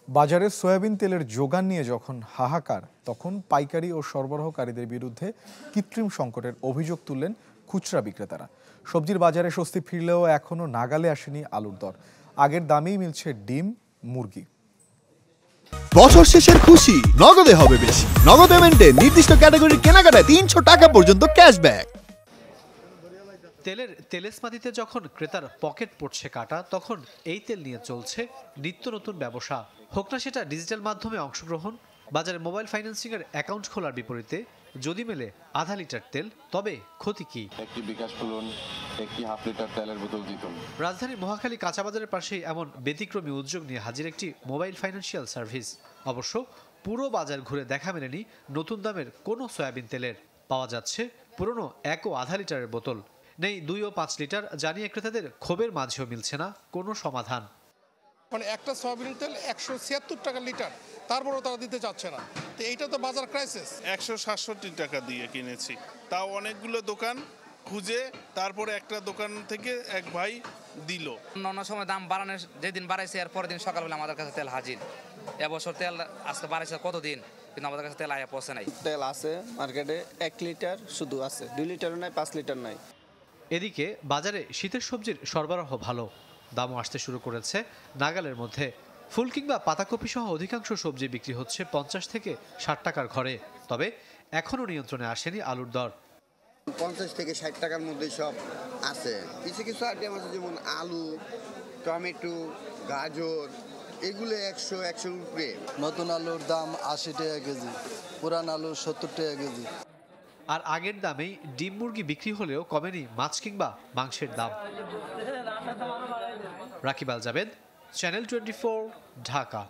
বাজারে সয়াবিন তেলের যোগান নিয়ে যখন হাহাকার, তখন পাইকারি ও সরবরাহকারীদের বিরুদ্ধে কৃত্রিম সংকটের অভিযোগ তুললেন খুচরা বিক্রেতারা। সবজির বাজারে স্বস্তি ফিরলেও এখনো নাগালে আসেনি আলুর দর। আগের দামেই মিলছে ডিম, মুরগি। বছর শেষের খুশি নগদে হবে বেশি। নগদ পেমেন্টে নির্দিষ্ট ক্যাটাগরির কেনাকাটায় ৩০০ টাকা পর্যন্ত ক্যাশব্যাক। তেলের তেলেসমাতিতে যখন ক্রেতার পকেট পড়ছে কাটা, তখন এই তেল নিয়ে চলছে নিত্য নতুন ব্যবসা। হোক না সেটা ডিজিটাল মাধ্যমে অংশগ্রহণ, বাজারে মোবাইল ফাইন্যান্সিং এর অ্যাকাউন্ট খোলার বিপরীতে যদি মেলে আধা লিটার তেল, তবে ক্ষতি কি? একটি বিকাশ খুলুন, একটি হাফ লিটার তেলের বোতল দিতুন। রাজধানীর মহাখালী কাঁচাবাজারের পাশেই এমন ব্যতিক্রমী উদ্যোগ নিয়ে হাজির একটি মোবাইল ফাইন্যান্সিয়াল সার্ভিস। অবশ্য পুরো বাজার ঘুরে দেখা মেলেনি নতুন দামের কোনো সয়াবিন তেলের। পাওয়া যাচ্ছে পুরনো 1 ও আধা লিটারের বোতল, নেই 2 ও 5 লিটার। জানিয়ে ক্রেতাদের ক্ষোভের মাঝেও মিলছে না কোনো সমাধান। মানে একটা সয়াবিন তেল 176 টাকা লিটার, তারপরও তারা দিতে চাচ্ছে না। তো এইটা তো বাজার ক্রাইসিস। 167 টাকা দিয়ে কিনেছি, তাও অনেকগুলো দোকান খুঁজে তারপরে একটা দোকান থেকে এক ভাই দিল। অন্য সময় দাম বাড়ানোর যেদিন বাড়াইছে এর পরের দিন সকালবেলা আমাদের কাছে তেল হাজির। এবছর তেল আজকে বাড়াইছে কতদিন, কিন্তু আমাদের কাছে তেল আয়া পৌঁছে নাই। তেল আছে মার্কেটে 1 লিটার শুধু আছে, 2 লিটারও নাই, 5 লিটার নাই। এদিকে বাজারে শীতের সবজির সরবরাহ ভালো, দামও আসতে শুরু করেছে নাগালের মধ্যে। ফুল কিংবা পাতাকপি সহ অধিকাংশ সবজি বিক্রি হচ্ছে 50 থেকে 60 টাকার ঘরে। তবে এখনও নিয়ন্ত্রণে আসেনি আলুর দর। 50 থেকে 60 টাকার মধ্যে সব আছে। কিছু কিছু আইটেম আছে যেমন আলু, টমেটো, গাজর, এগুলো 100 উপরে। নতুন আলুর দাম 80 টাকা কেজি, পুরান আলু 70 টাকা কেজি। আর আগের দামেই ডিম, মুরগি বিক্রি হলেও কমেনি মাছ কিংবা মাংসের দাম। রাকিব আল জাবেদ, চ্যানেল 24, ঢাকা।